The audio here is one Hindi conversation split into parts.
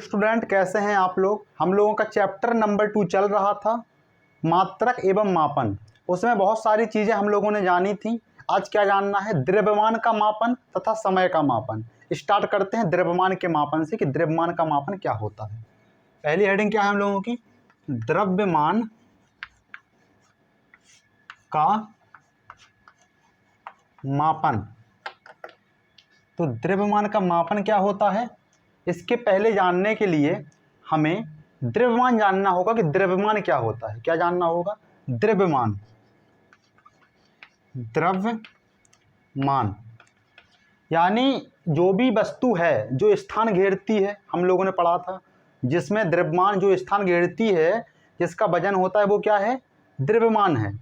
स्टूडेंट कैसे हैं आप लोग। हम लोगों का चैप्टर नंबर 2 चल रहा था, मात्रक एवं मापन। उसमें बहुत सारी चीज़ें हम लोगों ने जानी थी। आज क्या जानना है, द्रव्यमान का मापन तथा समय का मापन। स्टार्ट करते हैं द्रव्यमान के मापन से कि द्रव्यमान का मापन क्या होता है। पहली हेडिंग क्या है हम लोगों की, द्रव्यमान का मापन। तो द्रव्यमान का मापन क्या होता है, इसके पहले जानने के लिए हमें द्रव्यमान जानना होगा कि द्रव्यमान क्या होता है। क्या जानना होगा, द्रव्यमान। द्रव्यमान यानी जो भी वस्तु है जो स्थान घेरती है, हम लोगों ने पढ़ा था, जिसमें द्रव्यमान जो स्थान घेरती है, जिसका वजन होता है, वो क्या है, द्रव्यमान है।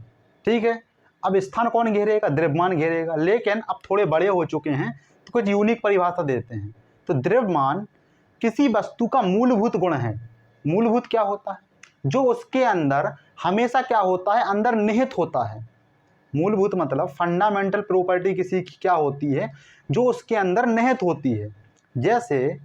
ठीक है, अब स्थान कौन घेरेगा, द्रव्यमान घेरेगा। लेकिन अब थोड़े बड़े हो चुके हैं तो कुछ यूनिक परिभाषा देते हैं। तो द्रव्यमान किसी वस्तु का मूलभूत गुण है। मूलभूत क्या होता है, जो उसके अंदर हमेशा क्या होता है, अंदर निहित होता है। मूलभूत मतलब फंडामेंटल प्रॉपर्टी किसी की क्या होती है, जो उसके अंदर निहित होती है। जैसे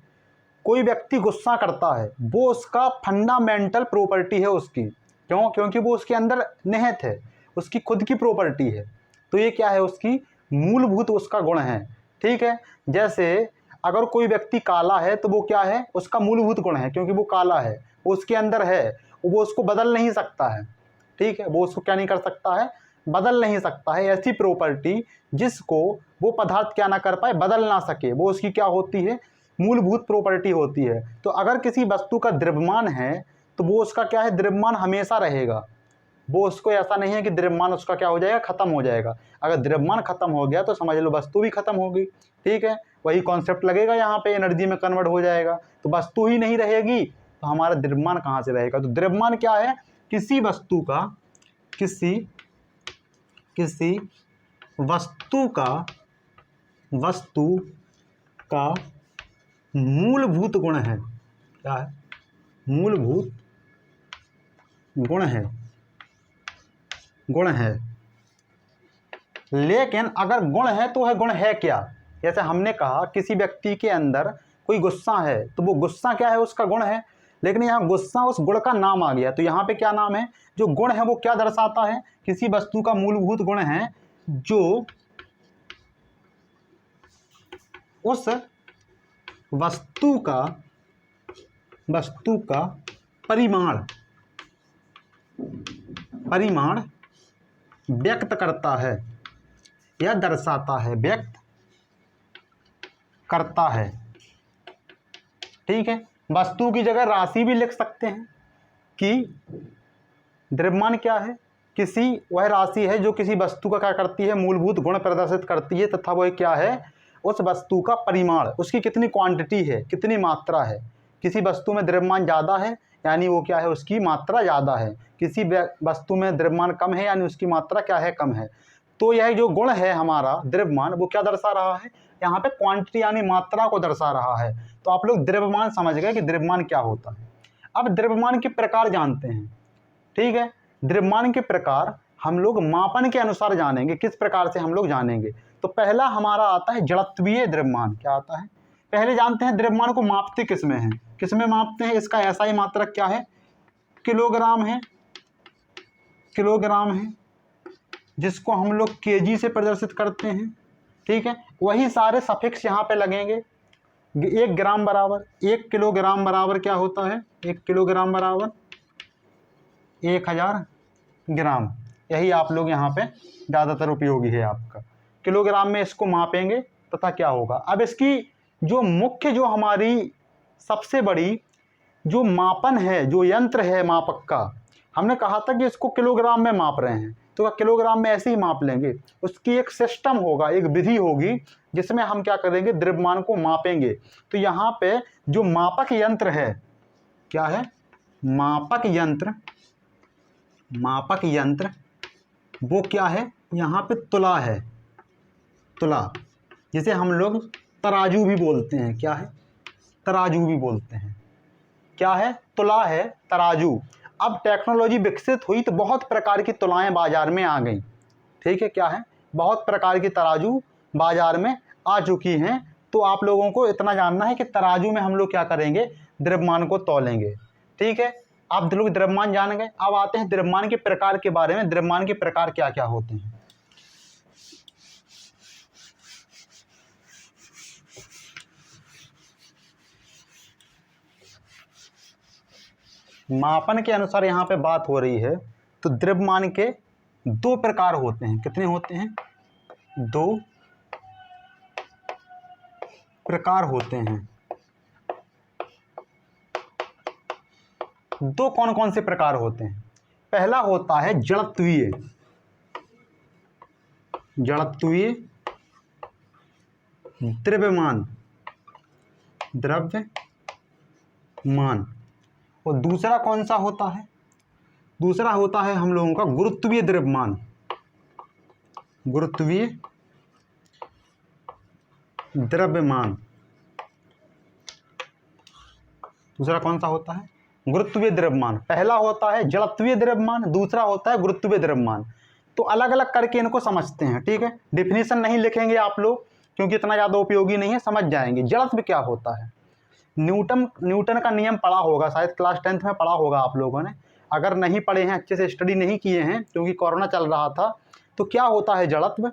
कोई व्यक्ति गुस्सा करता है, वो उसका फंडामेंटल प्रॉपर्टी है उसकी। क्यों, क्योंकि वो उसके अंदर निहित है, उसकी खुद की प्रॉपर्टी है। तो ये क्या है, उसकी मूलभूत उसका गुण है। ठीक है, जैसे अगर कोई व्यक्ति काला है तो वो क्या है, उसका मूलभूत गुण है, क्योंकि वो काला है, वो उसके अंदर है, वो उसको बदल नहीं सकता है। ठीक है, वो उसको क्या नहीं कर सकता है, बदल नहीं सकता है। ऐसी प्रॉपर्टी जिसको वो पदार्थ क्या ना कर पाए, बदल ना सके, वो उसकी क्या होती है, मूलभूत प्रॉपर्टी होती है। तो अगर किसी वस्तु का द्रव्यमान है तो वो उसका क्या है, द्रव्यमान हमेशा रहेगा। वो उसको ऐसा नहीं है कि द्रव्यमान उसका क्या हो जाएगा, खत्म हो जाएगा। अगर द्रव्यमान खत्म हो गया तो समझ लो वस्तु भी खत्म हो गई। ठीक है, वही कॉन्सेप्ट लगेगा यहाँ पे, एनर्जी में कन्वर्ट हो जाएगा। तो वस्तु ही नहीं रहेगी तो हमारा द्रव्यमान कहाँ से रहेगा। तो द्रव्यमान क्या है, किसी वस्तु का, किसी वस्तु का मूलभूत गुण है। क्या है, मूलभूत गुण है। लेकिन अगर गुण है तो वह गुण है क्या। जैसे हमने कहा किसी व्यक्ति के अंदर कोई गुस्सा है तो वो गुस्सा क्या है, उसका गुण है। लेकिन यहाँ गुस्सा उस गुण का नाम आ गया, तो यहाँ पे क्या नाम है, जो गुण है वो क्या दर्शाता है, किसी वस्तु का मूलभूत गुण है जो उस वस्तु का परिमाण व्यक्त करता है या दर्शाता है, व्यक्त करता है। ठीक है, वस्तु की जगह राशि भी लिख सकते हैं कि द्रव्यमान क्या है, वह राशि है जो किसी वस्तु का क्या करती है, मूलभूत गुण प्रदर्शित करती है, तथा वह क्या है, उस वस्तु का परिमाण, उसकी कितनी क्वांटिटी है, कितनी मात्रा है। किसी वस्तु में द्रव्यमान ज़्यादा है यानी वो क्या है, उसकी मात्रा ज़्यादा है। किसी वस्तु में द्रव्यमान कम है यानी उसकी मात्रा क्या है, कम है। तो यह जो गुण है हमारा द्रव्यमान, वो क्या दर्शा रहा है, यहाँ पे क्वांटिटी यानी मात्रा को दर्शा रहा है। तो आप लोग द्रव्यमान समझ गए कि द्रव्यमान क्या होता है। अब द्रव्यमान के प्रकार जानते हैं। ठीक है, द्रव्यमान के प्रकार हम लोग मापन के अनुसार जानेंगे। किस प्रकार से हम लोग जानेंगे, तो पहला हमारा आता है जड़त्वीय द्रव्यमान। क्या आता है, पहले जानते हैं द्रव्यमान को मापते किस में है, किस में मापते हैं। इसका ऐसा ही मात्रक क्या है, किलोग्राम है। किलोग्राम है, जिसको हम लोग केजी से प्रदर्शित करते हैं। ठीक है, वही सारे सफिक्स यहाँ पे लगेंगे। 1 ग्राम बराबर, 1 किलोग्राम बराबर क्या होता है, 1 किलोग्राम बराबर 1000 ग्राम। यही आप लोग यहाँ पे ज़्यादातर उपयोगी है आपका। किलोग्राम में इसको मापेंगे तथा क्या होगा। अब इसकी जो मुख्य, जो हमारी सबसे बड़ी जो मापन है, जो यंत्र है मापक का, हमने कहा था कि इसको किलोग्राम में माप रहे हैं तो किलोग्राम में ऐसे ही माप लेंगे। उसकी एक सिस्टम होगा, एक विधि होगी जिसमें हम क्या करेंगे, द्रव्यमान को मापेंगे। तो यहाँ पे जो मापक यंत्र है, क्या है, मापक यंत्र वो क्या है, यहाँ पे तुला है। तुला, जिसे हम लोग तराजू भी बोलते हैं। क्या है, तराजू भी बोलते हैं। क्या है, तुला है, तराजू। अब टेक्नोलॉजी विकसित हुई तो बहुत प्रकार की तुलाएं बाजार में आ गई। ठीक है, क्या है, बहुत प्रकार की तराजू बाजार में आ चुकी हैं। तो आप लोगों को इतना जानना है कि तराजू में हम लोग क्या करेंगे, द्रव्यमान को तौलेंगे। ठीक है, आप लोग द्रव्यमान जान गए। अब आते हैं द्रव्यमान के प्रकार के बारे में। द्रव्यमान के प्रकार क्या क्या होते हैं। मापन के अनुसार यहाँ पे बात हो रही है, तो द्रव्यमान के दो प्रकार होते हैं। कितने होते हैं? दो प्रकार होते हैं। दो कौन कौन से प्रकार होते हैं? पहला होता है जड़त्वीय। जड़त्वीय द्रव्यमान, द्रव्यमान। और दूसरा कौन सा होता है? दूसरा होता है हम लोगों का गुरुत्वीय द्रव्यमान। गुरुत्वीय द्रव्यमान। दूसरा कौन सा होता है? गुरुत्वीय द्रव्यमान। पहला होता है जड़त्वीय द्रव्यमान, दूसरा होता है गुरुत्वीय द्रव्यमान। तो अलग अलग करके इनको समझते हैं। ठीक है, डिफिनीशन नहीं लिखेंगे आप लोग क्योंकि इतना ज़्यादा उपयोगी नहीं है, समझ जाएंगे। जड़त्व क्या होता है? न्यूटन का नियम पढ़ा होगा, शायद क्लास 10th में पढ़ा होगा आप लोगों ने। अगर नहीं पढ़े हैं, अच्छे से स्टडी नहीं किए हैं क्योंकि कोरोना चल रहा था, तो क्या होता है जड़त्व?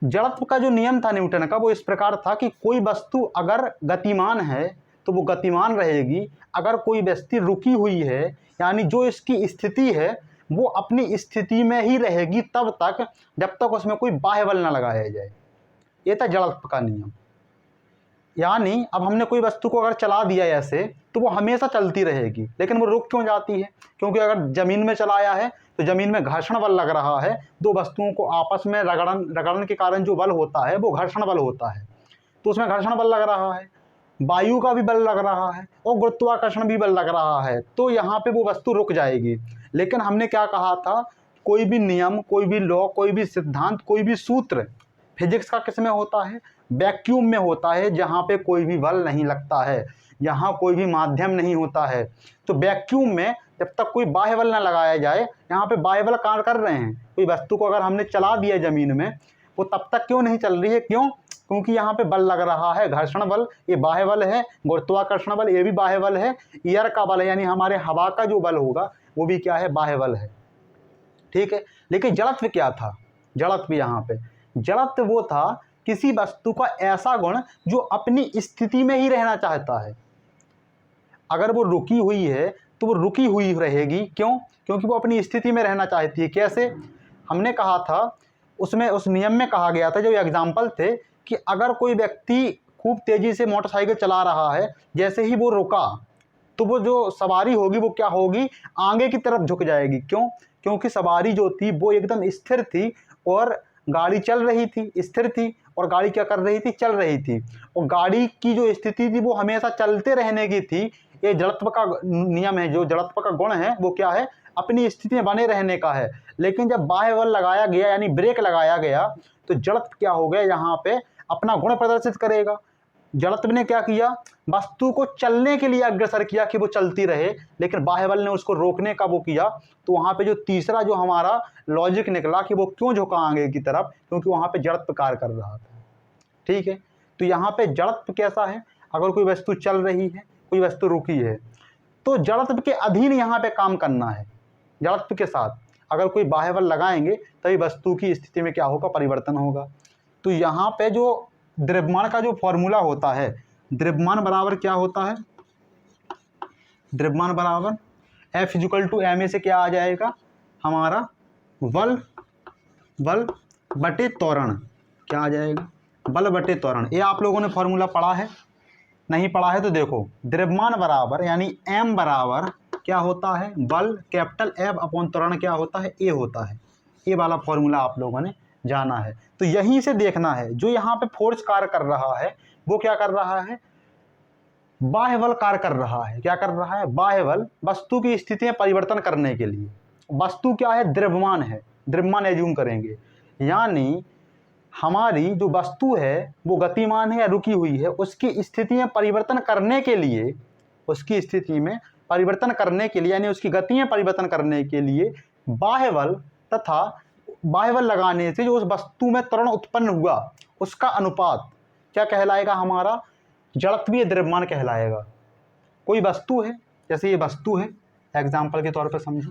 जड़त्व का जो नियम था न्यूटन का, वो इस प्रकार था कि कोई वस्तु अगर गतिमान है तो वो गतिमान रहेगी, अगर कोई वस्तु रुकी हुई है यानी जो इसकी स्थिति है वो अपनी स्थिति में ही रहेगी तब तक जब तक उसमें कोई बाह्य बल न लगाया जाए। ये था जड़त्व का नियम। यानी अब हमने कोई वस्तु को अगर चला दिया ऐसे तो वो हमेशा चलती रहेगी, लेकिन वो रुक क्यों जाती है? क्योंकि अगर ज़मीन में चलाया है तो ज़मीन में घर्षण बल लग रहा है। दो वस्तुओं को आपस में रगड़न के कारण जो बल होता है वो घर्षण बल होता है, तो उसमें घर्षण बल लग रहा है, वायु का भी बल लग रहा है और गुरुत्वाकर्षण भी बल लग रहा है, तो यहाँ पे वो वस्तु रुक जाएगी। लेकिन हमने क्या कहा था? कोई भी नियम, कोई भी लॉ, कोई भी सिद्धांत, कोई भी सूत्र फिजिक्स का किस में होता है? वैक्यूम में होता है, जहाँ पे कोई भी बल नहीं लगता है, यहाँ कोई भी माध्यम नहीं होता है। तो वैक्यूम में जब तक कोई बाह्य बल न लगाया जाए, यहाँ पे बाह्य बल कार्य कर रहे हैं। कोई वस्तु को अगर हमने चला दिया ज़मीन में, वो तब तक क्यों नहीं चल रही है? क्यों? क्योंकि यहाँ पे बल लग रहा है, घर्षण बल, ये बाह्य बल है, गुरुत्वाकर्षण बल, ये भी बाह्य बल है, एयर का बल है यानी हमारे हवा का जो बल होगा वो भी क्या है? बाह्य बल है। ठीक है, लेकिन जड़त्व क्या था? जड़त्व यहाँ पे जड़त्व वो था किसी वस्तु का ऐसा गुण जो अपनी स्थिति में ही रहना चाहता है। अगर वो रुकी हुई है तो वो रुकी हुई रहेगी। क्यों? क्योंकि वो अपनी स्थिति में रहना चाहती है। कैसे? हमने कहा था उसमें, उस नियम में कहा गया था, जो एग्जाम्पल थे कि अगर कोई व्यक्ति खूब तेज़ी से मोटरसाइकिल चला रहा है, जैसे ही वो रुका तो वो जो सवारी होगी वो क्या होगी? आगे की तरफ झुक जाएगी। क्यों? क्योंकि सवारी जो थी वो एकदम स्थिर थी और गाड़ी चल रही थी, स्थिर थी, और गाड़ी क्या कर रही थी? चल रही थी। और गाड़ी की जो स्थिति थी वो हमेशा चलते रहने की थी। ये जड़त्व का नियम है, जो जड़त्व का गुण है वो क्या है? अपनी स्थिति में बने रहने का है। लेकिन जब बाह्य बल लगाया गया यानी ब्रेक लगाया गया तो जड़त्व क्या हो गया? यहाँ पे अपना गुण प्रदर्शित करेगा। जड़त्व ने क्या किया? वस्तु को चलने के लिए अग्रसर किया कि वो चलती रहे, लेकिन बाह्य बल ने उसको रोकने का वो किया। तो वहाँ पे जो तीसरा जो हमारा लॉजिक निकला कि वो क्यों झुका आगे की तरफ? क्योंकि वहाँ पे जड़त्व कार्य कर रहा था। ठीक है, तो यहाँ पे जड़त्व कैसा है? अगर कोई वस्तु चल रही है, कोई वस्तु रुकी है, तो जड़त्व के अधीन यहाँ पे काम करना है। जड़त्व के साथ अगर कोई बाह्य बल लगाएंगे तभी वस्तु की स्थिति में क्या होगा? परिवर्तन होगा। तो यहाँ पे जो द्रव्यमान का जो फॉर्मूला होता है, द्रव्यमान बराबर क्या होता है? द्रव्यमान बराबर F = ma से क्या आ जाएगा? हमारा बल बटे त्वरण। क्या आ जाएगा? बल बटे त्वरण। ये आप लोगों ने फॉर्मूला पढ़ा है? नहीं पढ़ा है तो देखो, द्रव्यमान बराबर यानी m बराबर क्या होता है? बल कैपिटल F अपॉन त्वरण क्या होता है? a होता है। ये वाला फॉर्मूला आप लोगों ने जाना है। तो यहीं से देखना है, जो यहाँ पे फोर्स कार्य कर रहा है वो क्या कर रहा है? बाह्य बल कार्य कर रहा है। क्या कर रहा है? बाह्य बल वस्तु की स्थिति में परिवर्तन करने के लिए। वस्तु क्या है? द्रव्यमान है, द्रव्यमान एज्यूम करेंगे। यानी हमारी जो वस्तु है वो गतिमान है या रुकी हुई है, उसकी स्थिति में परिवर्तन करने के लिए, उसकी स्थिति में परिवर्तन करने के लिए यानी उसकी गति में परिवर्तन करने के लिए बाह्य बल तथा बाह्य बल लगाने से जो उस वस्तु में त्वरण उत्पन्न हुआ उसका अनुपात क्या कहलाएगा? हमारा जड़त्वीय द्रव्यमान कहलाएगा। कोई वस्तु है, जैसे ये वस्तु है, एग्जाम्पल के तौर पर समझो,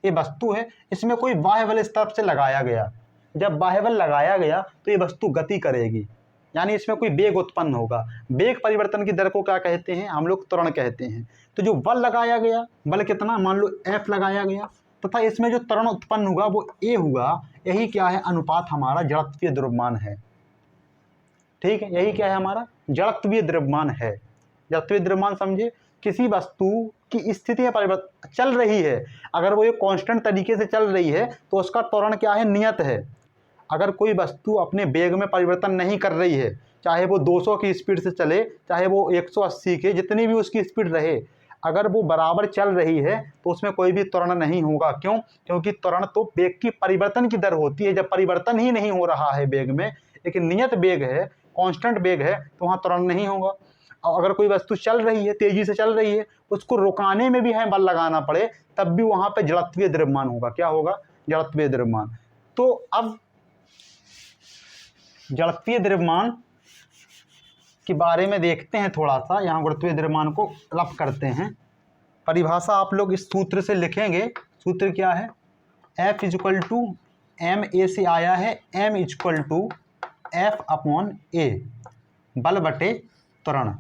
ये वस्तु है, इसमें कोई बाह्य बल इस तरफ से लगाया गया। जब बाह्य बल लगाया गया तो ये वस्तु गति करेगी, यानी इसमें कोई वेग उत्पन्न होगा। वेग परिवर्तन की दर को क्या कहते हैं? हम लोग त्वरण कहते हैं। तो जो बल लगाया गया, बल कितना, मान लो F लगाया गया, तथा इसमें जो त्वरण उत्पन्न हुआ वो A हुआ, यही क्या है? अनुपात हमारा जड़त्वीय द्रव्यमान है। ठीक है, यही क्या है? हमारा जड़त्वीय द्रव्यमान है। जड़त्वीय द्रव्यमान समझे, किसी वस्तु की स्थिति में परिवर्तन चल रही है, अगर वो एक कांस्टेंट तरीके से चल रही है तो उसका त्वरण क्या है? नियत है। अगर कोई वस्तु अपने वेग में परिवर्तन नहीं कर रही है, चाहे वो 200 की स्पीड से चले, चाहे वो 180 के, जितनी भी उसकी स्पीड रहे, अगर वो बराबर चल रही है तो उसमें कोई भी त्वरण नहीं होगा। क्यों? क्योंकि त्वरण तो वेग की परिवर्तन की दर होती है। जब परिवर्तन ही नहीं हो रहा है वेग में, एक नियत वेग है, कांस्टेंट वेग है, तो वहाँ त्वरण नहीं होगा। और अगर कोई वस्तु चल रही है, तेजी से चल रही है, उसको रुकाने में भी हमें बल लगाना पड़े, तब भी वहाँ पे जड़त्वीय द्रव्यमान होगा। क्या होगा? जड़त्वीय द्रव्यमान। तो अब जड़त्वीय द्रव्यमान के बारे में देखते हैं थोड़ा सा। यहाँ गुरुत्वीय द्रव्यमान को रफ करते हैं। परिभाषा आप लोग इस सूत्र से लिखेंगे। सूत्र क्या है? F = ma से आया है, m = F/a, बल बटे त्वरण,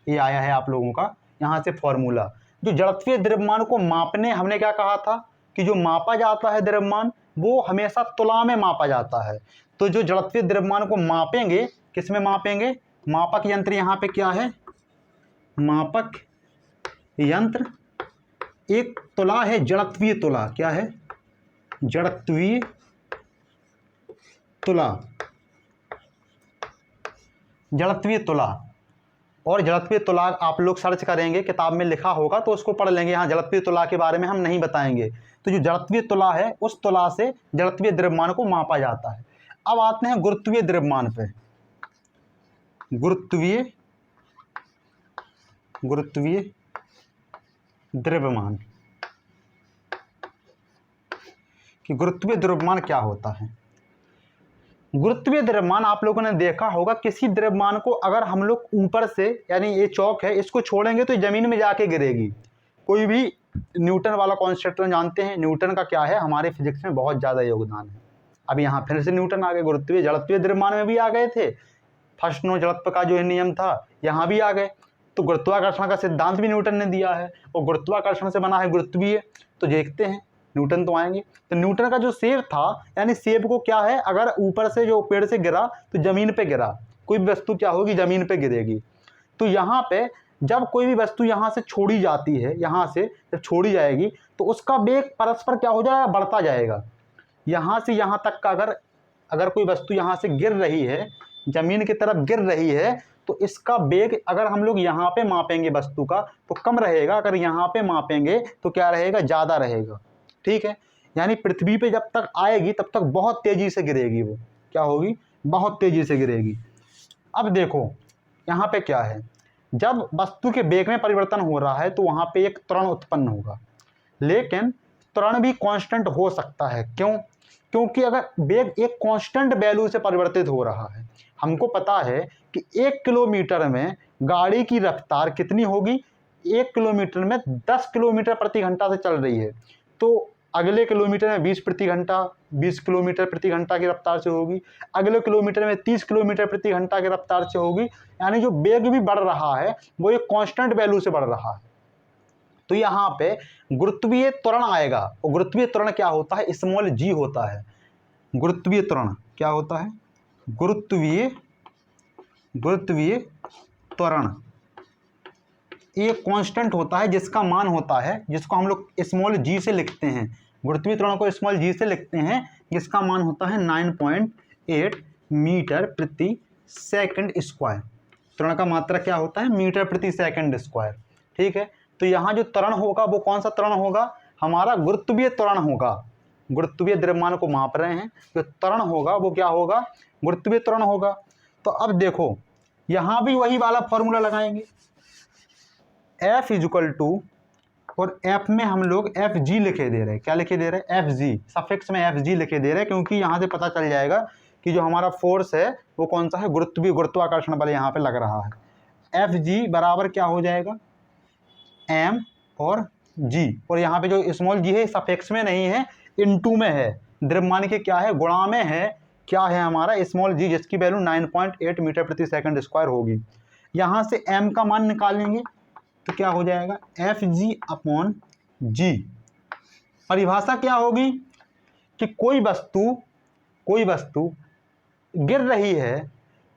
ये आया है आप लोगों का यहाँ से फॉर्मूला। जो जड़त्वीय द्रव्यमान को मापने, हमने क्या कहा था कि जो मापा जाता है द्रव्यमान वो हमेशा तुला में मापा जाता है। तो जो जड़त्वीय द्रव्यमान को मापेंगे, किस में मापेंगे? मापक यंत्र यहाँ पे क्या है? मापक यंत्र एक तुला है, जड़त्वीय तुला। क्या है? जड़त्वीय तुला। जड़त्वीय तुला। और जड़त्वीय तुला आप लोग सर्च करेंगे, किताब में लिखा होगा तो उसको पढ़ लेंगे। यहाँ जड़त्वीय तुला के बारे में हम नहीं बताएंगे। तो जो जड़त्वीय तुला है, उस तुला से जड़त्वीय द्रव्यमान को मापा जाता है। अब आते हैं गुरुत्वीय द्रव्यमान पे। गुरुत्वीय द्रव्यमान कि गुरुत्वीय द्रव्यमान क्या होता है? गुरुत्वीय द्रव्यमान आप लोगों ने देखा होगा, किसी द्रव्यमान को अगर हम लोग ऊपर से, यानी ये चौक है, इसको छोड़ेंगे तो जमीन में जाके गिरेगी। कोई भी न्यूटन वाला कॉन्सेप्ट जानते हैं, न्यूटन का क्या है, हमारे फिजिक्स में बहुत ज़्यादा योगदान है। अब यहाँ फिर से न्यूटन आ गए, गुरुत्वीय जड़त्वीय द्रव्यमान में भी आ गए थे। फर्स्ट नो जड़त्व का जो नियम था, यहाँ भी आ गए। तो गुरुत्वाकर्षण का सिद्धांत भी न्यूटन ने दिया है, और गुरुत्वाकर्षण से बना है गुरुत्वीय। तो देखते हैं, न्यूटन तो आएंगे। तो न्यूटन का जो सेब था, यानी सेब को क्या है, अगर ऊपर से जो पेड़ से गिरा तो जमीन पे गिरा, कोई भी वस्तु क्या होगी? जमीन पे गिरेगी। तो यहाँ पे जब कोई भी वस्तु यहाँ से छोड़ी जाती है, यहाँ से जब छोड़ी जाएगी तो उसका वेग परस्पर क्या हो जाएगा? बढ़ता जाएगा। यहाँ से यहाँ तक का अगर कोई वस्तु यहाँ से गिर रही है, जमीन की तरफ गिर रही है, तो इसका वेग अगर हम लोग यहाँ पे मापेंगे वस्तु का तो कम रहेगा, अगर यहाँ पे मापेंगे तो क्या रहेगा? ज़्यादा रहेगा। ठीक है, यानी पृथ्वी पे जब तक आएगी तब तक बहुत तेजी से गिरेगी। वो क्या होगी? बहुत तेजी से गिरेगी। अब देखो यहाँ पे क्या है, जब वस्तु के वेग में परिवर्तन हो रहा है तो वहाँ पे एक त्वरण उत्पन्न होगा, लेकिन त्वरण भी कांस्टेंट हो सकता है। क्यों? क्योंकि अगर वेग एक कांस्टेंट वैल्यू से परिवर्तित हो रहा है, हमको पता है कि 1 किलोमीटर में गाड़ी की रफ्तार कितनी होगी? 1 किलोमीटर में 10 किलोमीटर प्रति घंटा से चल रही है, तो अगले किलोमीटर में 20 किलोमीटर प्रति घंटा की रफ्तार से होगी, अगले किलोमीटर में 30 किलोमीटर प्रति घंटा की रफ्तार से होगी। यानी जो वेग भी बढ़ रहा है वो एक कांस्टेंट वैल्यू से बढ़ रहा है। तो यहाँ पे गुरुत्वीय त्वरण आएगा, और गुरुत्वीय त्वरण क्या होता है? स्मॉल g होता है। गुरुत्वीय त्वरण क्या होता है? गुरुत्वीय त्वरण एक कांस्टेंट होता है, जिसका मान होता है, जिसको हम लोग स्मॉल g से लिखते हैं। गुरुत्वीय त्वरण को स्मॉल g से लिखते हैं, जिसका मान होता है 9.8 मीटर प्रति सेकंड स्क्वायर। त्वरण का मात्रा क्या होता है? मीटर प्रति सेकंड स्क्वायर। ठीक है, तो यहाँ जो त्वरण होगा वो कौन सा त्वरण होगा? हमारा गुरुत्वीय त्वरण होगा। गुरुत्वीय द्रव्यमान को माप रहे हैं, जो त्वरण होगा वो क्या होगा? गुरुत्वीय त्वरण होगा। तो अब देखो यहाँ भी वही वाला फॉर्मूला लगाएंगे, F = और F में हम लोग Fg लिखे दे रहे हैं। क्या लिखे दे रहे हैं? Fg, सफिक्स में Fg लिखे दे रहे हैं, क्योंकि यहाँ से पता चल जाएगा कि जो हमारा फोर्स है वो कौन सा है? गुरुत्वाकर्षण बल यहाँ पे लग रहा है। Fg बराबर क्या हो जाएगा? m और g, और यहाँ पे जो स्मॉल g है सफिक्स में नहीं है, इनटू में है, द्रव्यमान के क्या है, गुणा में है, क्या है हमारा स्मॉल g, जिसकी वैल्यू 9.8 मीटर प्रति सेकंड स्क्वायर होगी। यहाँ से m का मान निकालेंगे तो क्या हो जाएगा, Fg अपॉन g। परिभाषा क्या होगी कि कोई वस्तु गिर रही है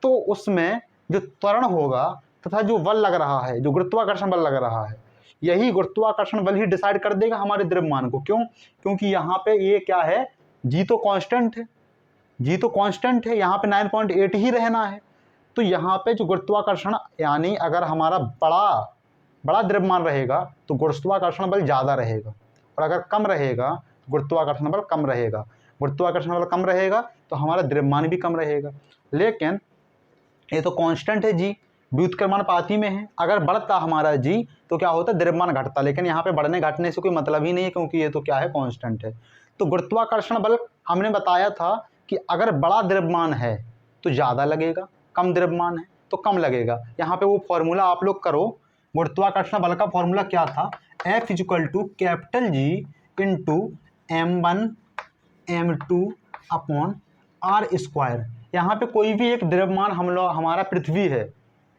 तो उसमें जो त्वरण होगा तथा जो बल लग रहा है, जो गुरुत्वाकर्षण बल लग रहा है, यही गुरुत्वाकर्षण बल ही डिसाइड कर देगा हमारे द्रव्यमान को। क्यों? क्योंकि यहाँ पे ये क्या है, जी तो कांस्टेंट है, यहाँ पे 9.8 ही रहना है। तो यहाँ पे जो गुरुत्वाकर्षण, यानी अगर हमारा बड़ा द्रव्यमान रहेगा तो गुरुत्वाकर्षण बल ज़्यादा रहेगा, और अगर कम रहेगा गुरुत्वाकर्षण बल कम रहेगा। गुरुत्वाकर्षण बल कम रहेगा तो हमारा द्रव्यमान भी कम रहेगा। लेकिन ये तो कांस्टेंट है जी, व्युत्क्रमानुपाती में है। अगर बढ़ता हमारा जी तो क्या होता है, द्रव्यमान घटता। लेकिन यहाँ पे बढ़ने घटने से कोई मतलब ही नहीं है, क्योंकि ये तो क्या है, कांस्टेंट है। तो गुरुत्वाकर्षण बल हमने बताया था कि अगर बड़ा द्रव्यमान है तो ज़्यादा लगेगा, कम द्रव्यमान है तो कम लगेगा। यहाँ पे वो फॉर्मूला आप लोग करो, गुरुत्वाकर्षण बल का फॉर्मूला क्या था, F = capital G into m1 m2 upon r²। यहाँ पे कोई भी एक द्रव्यमान हमारा पृथ्वी है,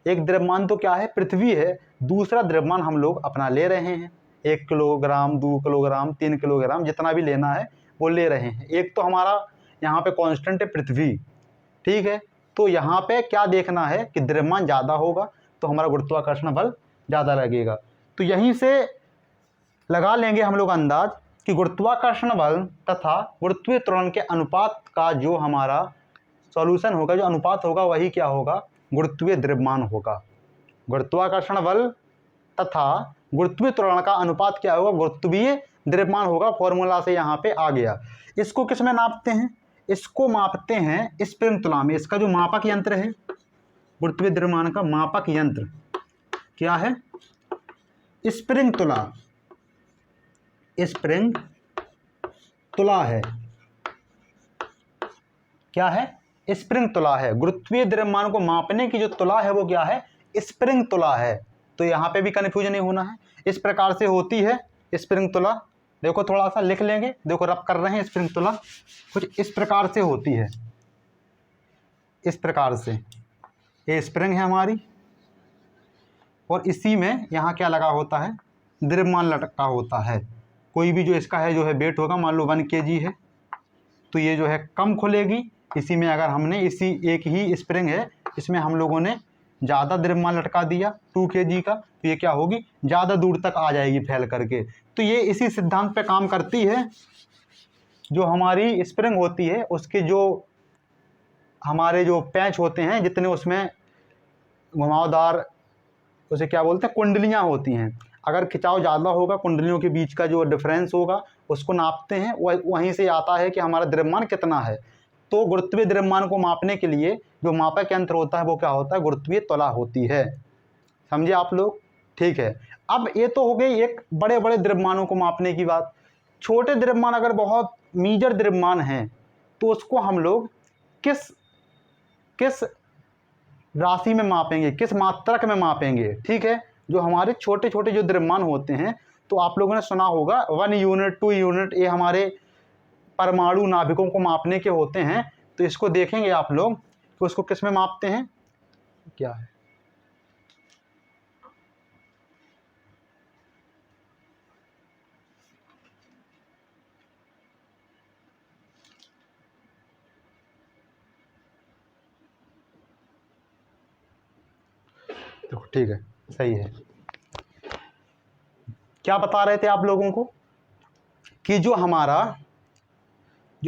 एक द्रव्यमान तो क्या है, पृथ्वी है, दूसरा द्रव्यमान हम लोग अपना ले रहे हैं, 1 किलोग्राम 2 किलोग्राम 3 किलोग्राम जितना भी लेना है वो ले रहे हैं। एक तो हमारा यहाँ पे कांस्टेंट है पृथ्वी, ठीक है। तो यहाँ पे क्या देखना है कि द्रव्यमान ज़्यादा होगा तो हमारा गुरुत्वाकर्षण बल ज़्यादा लगेगा। तो यहीं से लगा लेंगे हम लोग अंदाज कि गुरुत्वाकर्षण बल तथा गुरुत्वीय त्वरण के अनुपात का जो हमारा सॉल्यूशन होगा, जो अनुपात होगा, वही क्या होगा, गुरुत्वीय द्रव्यमान होगा। गुरुत्वाकर्षण बल तथा गुरुत्वीय त्वरण का अनुपात क्या होगा, गुरुत्वीय द्रव्यमान होगा। फॉर्मूला से यहाँ पे आ गया। इसको किस में नापते हैं, इसको मापते हैं स्प्रिंग तुला में। इसका जो मापक यंत्र है, गुरुत्वीय द्रव्यमान का मापक यंत्र क्या है, स्प्रिंग तुला। स्प्रिंग तुला है, क्या है, स्प्रिंग तुला है। गुरुत्वीय द्रव्यमान को मापने की जो तुला है वो क्या है, स्प्रिंग तुला है। तो यहाँ पे भी कन्फ्यूजन नहीं होना है। इस प्रकार से होती है स्प्रिंग तुला। देखो थोड़ा सा लिख लेंगे, देखो रब कर रहे हैं। स्प्रिंग तुला कुछ इस प्रकार से होती है, इस प्रकार से। ये स्प्रिंग है हमारी, और इसी में यहाँ क्या लगा होता है, द्रव्यमान लटका होता है। कोई भी जो इसका है जो है वेट होगा, मान लो 1 kg है, तो ये जो है कम खुलेगी। इसी में अगर हमने इसी एक ही स्प्रिंग है, इसमें हम लोगों ने ज़्यादा द्रव्यमान लटका दिया 2 kg का, तो ये क्या होगी, ज़्यादा दूर तक आ जाएगी फैल करके। तो ये इसी सिद्धांत पे काम करती है। जो हमारी स्प्रिंग होती है उसके जो हमारे जो पैंच होते हैं, जितने उसमें घुमावदार, उसे क्या बोलते हैं, कुंडलियाँ होती हैं। अगर खिंचाव ज़्यादा होगा, कुंडलियों के बीच का जो डिफरेंस होगा उसको नापते हैं, वहीं से आता है कि हमारा द्रव्यमान कितना है। तो गुरुत्वीय द्रव्यमान को मापने के लिए जो मापक यंत्र होता है वो क्या होता है, गुरुत्वीय तुला होती है। समझे आप लोग, ठीक है। अब ये तो हो गई एक बड़े बड़े द्रव्यमानों को मापने की बात। छोटे द्रव्यमान अगर बहुत मीजर द्रव्यमान हैं तो उसको हम लोग किस राशि में मापेंगे, किस मात्रक में मापेंगे, ठीक है। जो हमारे छोटे छोटे जो द्रव्यमान होते हैं, तो आप लोगों ने सुना होगा 1 यूनिट 2 यूनिट, ये हमारे परमाणु नाभिकों को मापने के होते हैं। तो इसको देखेंगे आप लोग कि उसको किस में मापते हैं, क्या है। देखो ठीक है, सही है। क्या बता रहे थे आप लोगों को कि जो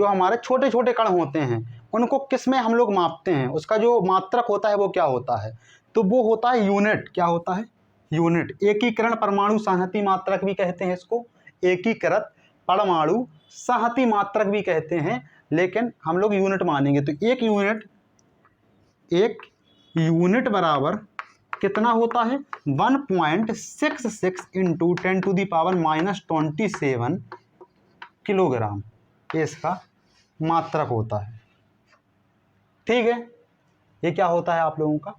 हमारे छोटे छोटे कण होते हैं उनको किस में हम लोग मापते हैं, उसका जो मात्रक होता है वो क्या होता है, तो वो होता है यूनिट। क्या होता है, यूनिट। एकीकरण परमाणु संहति मात्रक भी कहते हैं इसको, एकीकृत परमाणु संहति मात्रक भी कहते हैं, लेकिन हम लोग यूनिट मानेंगे। तो एक यूनिट बराबर कितना होता है, 1.66 इंटू 10⁻⁻27 किलोग्राम, ये इसका मात्रक होता है, ठीक है। ये क्या होता है आप लोगों का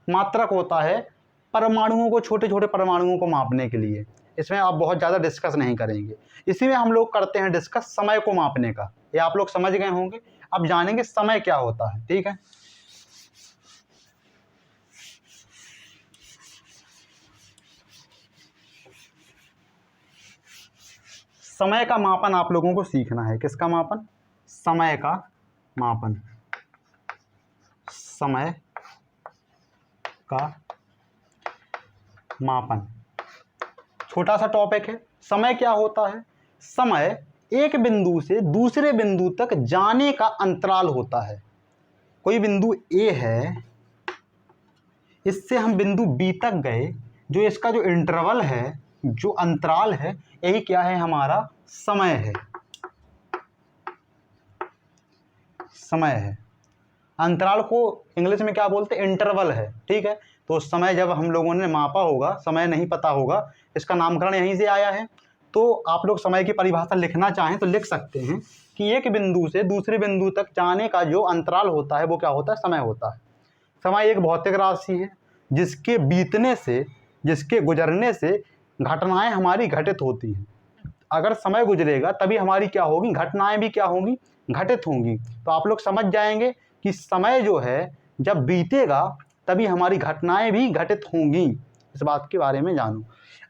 मात्रक होता है। परमाणुओं को, छोटे छोटे परमाणुओं को मापने के लिए। इसमें आप बहुत ज़्यादा डिस्कस नहीं करेंगे। इसी में हम लोग करते हैं डिस्कस समय को मापने का। ये आप लोग समझ गए होंगे। अब जानेंगे समय क्या होता है। ठीक है, समय का मापन आप लोगों को सीखना है। किसका मापन? समय का मापन। समय का मापन छोटा सा टॉपिक है। समय क्या होता है? समय एक बिंदु से दूसरे बिंदु तक जाने का अंतराल होता है। कोई बिंदु ए है, इससे हम बिंदु बी तक गए, जो इसका जो इंटरवल है, जो अंतराल है, यही क्या है? हमारा समय है। समय है। अंतराल को इंग्लिश में क्या बोलते हैं? इंटरवल है। ठीक है, तो समय जब हम लोगों ने मापा होगा, समय नहीं पता होगा, इसका नामकरण यहीं से आया है। तो आप लोग समय की परिभाषा लिखना चाहें तो लिख सकते हैं कि एक बिंदु से दूसरे बिंदु तक जाने का जो अंतराल होता है वो क्या होता है? समय होता है। समय एक भौतिक राशि है जिसके बीतने से, जिसके गुजरने से घटनाएं हमारी घटित होती हैं। अगर समय गुजरेगा तभी हमारी क्या होगी? घटनाएं भी क्या होंगी? घटित होंगी। तो आप लोग समझ जाएंगे कि समय जो है जब बीतेगा तभी हमारी घटनाएं भी घटित होंगी। इस बात के बारे में जानो।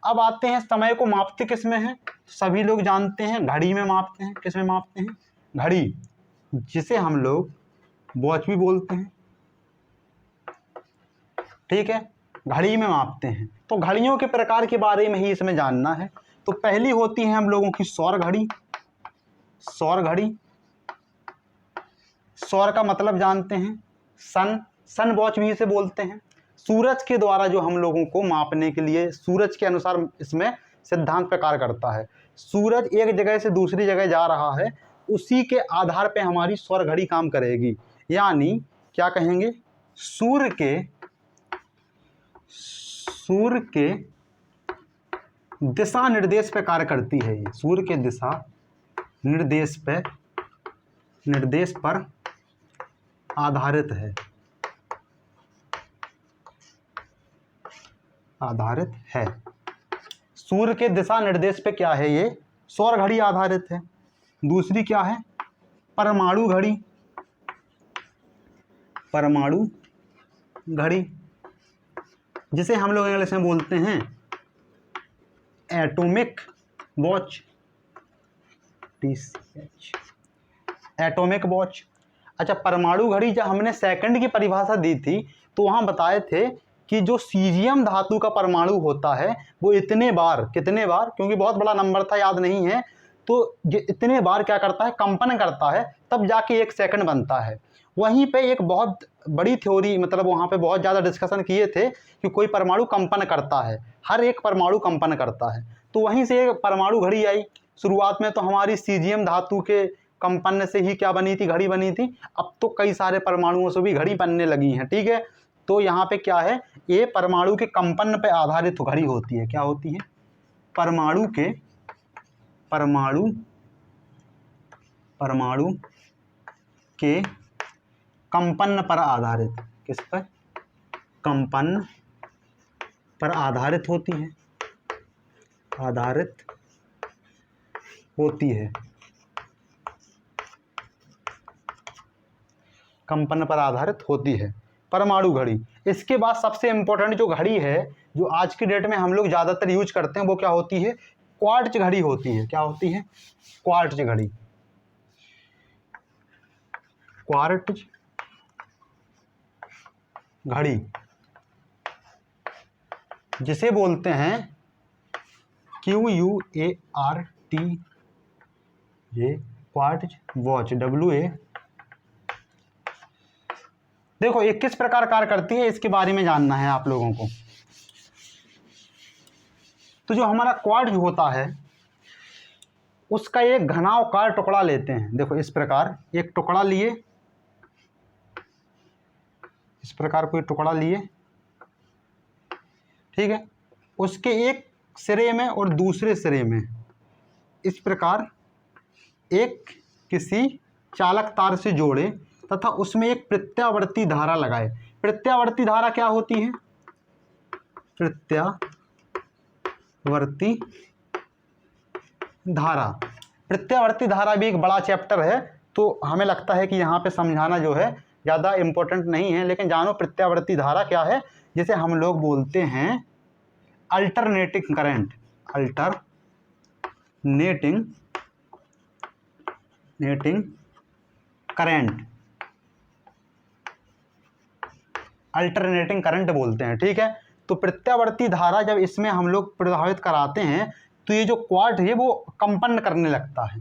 अब आते हैं, समय को मापते किस में हैं? सभी लोग जानते हैं, घड़ी में मापते हैं। किस में मापते हैं? घड़ी, जिसे हम लोग वॉच भी बोलते हैं। ठीक है, घड़ी में मापते हैं। तो घड़ियों के प्रकार के बारे में ही इसमें जानना है। तो पहली होती है हम लोगों की सौर घड़ी। सौर घड़ी, सौर का मतलब जानते हैं सन, सन वॉच भी इसे बोलते हैं। सूरज के द्वारा जो हम लोगों को मापने के लिए, सूरज के अनुसार इसमें सिद्धांत पे कार्य करता है। सूरज एक जगह से दूसरी जगह जा रहा है, उसी के आधार पे हमारी सौर घड़ी काम करेगी। यानी क्या कहेंगे? सूर्य के दिशा निर्देश पे कार्य करती है। ये सूर्य के दिशा निर्देश पर आधारित है। आधारित है। सूर्य के दिशा निर्देश पे क्या है? ये सौर घड़ी आधारित है। दूसरी क्या है? परमाणु घड़ी। परमाणु घड़ी, जिसे हम लोग इंग्लिश में बोलते हैं एटॉमिक वॉच। Atomic watch. अच्छा, परमाणु घड़ी जब हमने सेकंड की परिभाषा दी थी तो वहाँ बताए थे कि जो सीजियम धातु का परमाणु होता है वो इतने बार, कितने बार, क्योंकि बहुत बड़ा नंबर था, याद नहीं है, तो ये इतने बार क्या करता है? कंपन करता है, तब जाके 1 सेकंड बनता है। वहीं पे एक बहुत बड़ी थ्योरी, मतलब वहाँ पे बहुत ज़्यादा डिस्कशन किए थे कि कोई परमाणु कंपन करता है, हर एक परमाणु कंपन करता है। तो वहीं से एक परमाणु घड़ी आई। शुरुआत में तो हमारी सीजियम धातु के कंपन से ही क्या बनी थी? घड़ी बनी थी। अब तो कई सारे परमाणुओं से भी घड़ी बनने लगी हैं। ठीक है, तो यहाँ पे क्या है? ये परमाणु के कंपन पे आधारित घड़ी होती है। क्या होती है? परमाणु के कंपन पर आधारित। किस पर? कंपन पर आधारित होती है। आधारित होती है। कंपन पर आधारित होती है परमाणु घड़ी। इसके बाद सबसे इंपॉर्टेंट जो घड़ी है, जो आज की डेट में हम लोग ज़्यादातर यूज करते हैं, वो क्या होती है? क्वार्ट्ज घड़ी होती है। क्या होती है? क्वार्ट्ज घड़ी। क्वार्ट्ज घड़ी, जिसे बोलते हैं QUART, ये क्वार्ट्ज वॉच, WA। देखो ये किस प्रकार कार्य करती है, इसके बारे में जानना है आप लोगों को। तो जो हमारा क्वार्ट्ज होता है उसका एक घनावकार टुकड़ा लेते हैं। देखो इस प्रकार एक टुकड़ा लिए, इस प्रकार कोई टुकड़ा लिए, ठीक है, उसके एक सिरे में और दूसरे सिरे में इस प्रकार एक किसी चालक तार से जोड़े तथा उसमें एक प्रत्यावर्ती धारा लगाए। प्रत्यावर्ती धारा क्या होती है? प्रत्यावर्ती धारा। प्रत्यावर्ती धारा भी एक बड़ा चैप्टर है, तो हमें लगता है कि यहाँ पे समझाना जो है ज़्यादा इम्पोर्टेंट नहीं है, लेकिन जानो प्रत्यावर्ती धारा क्या है। जिसे हम लोग बोलते हैं alternating current, alternating current, alternating current बोलते हैं, ठीक है। तो प्रत्यावर्ती धारा जब इसमें हम लोग प्रभावित कराते हैं तो ये जो क्वार्ट्ज है वो कंपन करने लगता है।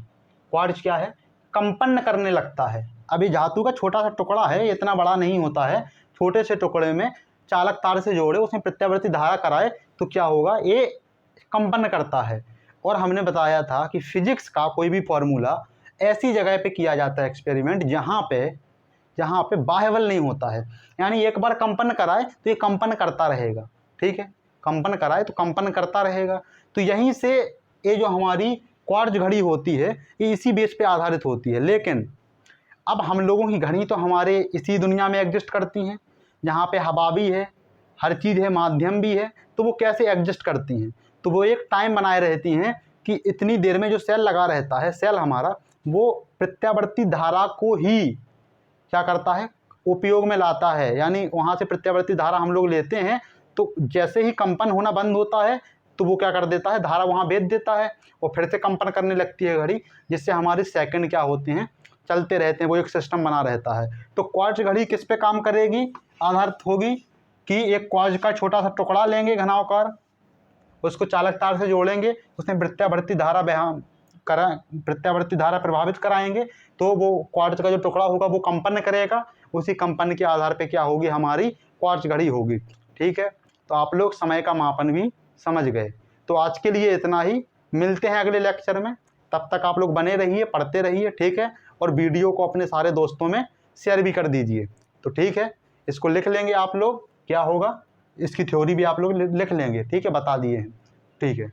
क्वार्ट्ज क्या है? कंपन करने लगता है। अभी धातु का छोटा सा टुकड़ा है, इतना बड़ा नहीं होता है, छोटे से टुकड़े में चालक तार से जोड़े, उसमें प्रत्यावर्ती धारा कराए तो क्या होगा, ये कंपन करता है। और हमने बताया था कि फिजिक्स का कोई भी फॉर्मूला ऐसी जगह पे किया जाता है एक्सपेरिमेंट जहाँ पे बाह्य बल नहीं होता है, यानी एक बार कंपन कराए तो ये कंपन करता रहेगा, ठीक है। कंपन कराए तो कंपन करता रहेगा। तो यहीं से ये जो हमारी क्वार्ट्ज घड़ी होती है ये इसी बेस पे आधारित होती है। लेकिन अब हम लोगों की घड़ी तो हमारे इसी दुनिया में एग्जिस्ट करती हैं, जहाँ पे हवा भी है, हर चीज़ है, माध्यम भी है, तो वो कैसे एग्जिस्ट करती हैं? तो वो एक टाइम बनाए रहती हैं कि इतनी देर में जो सेल लगा रहता है, सेल हमारा, वो प्रत्यावर्ती धारा को ही क्या करता है, उपयोग में लाता है। यानी वहाँ से प्रत्यावर्ती धारा हम लोग लेते हैं, तो जैसे ही कंपन होना बंद होता है तो वो क्या कर देता है, धारा वहाँ भेज देता है और फिर से कंपन करने लगती है घड़ी, जिससे हमारे सेकंड क्या होते हैं, चलते रहते हैं, वो एक सिस्टम बना रहता है। तो क्वार्ट्ज घड़ी किस पे काम करेगी, आधारित होगी कि एक क्वार्ट्ज का छोटा सा टुकड़ा लेंगे घनावकार, उसको चालक तार से जोड़ेंगे, उसमें प्रत्यावर्ती धारा प्रभावित कराएंगे, तो वो क्वार्ट्ज का जो टुकड़ा होगा वो कंपन करेगा, उसी कंपन के आधार पे क्या होगी, हमारी क्वार्ट्ज घड़ी होगी, ठीक है। तो आप लोग समय का मापन भी समझ गए। तो आज के लिए इतना ही, मिलते हैं अगले लेक्चर में, तब तक आप लोग बने रहिए, पढ़ते रहिए, ठीक है। और वीडियो को अपने सारे दोस्तों में शेयर भी कर दीजिए, तो ठीक है। इसको लिख लेंगे आप लोग, क्या होगा, इसकी थ्योरी भी आप लोग लिख लेंगे, ठीक है, बता दिए हैं, ठीक है।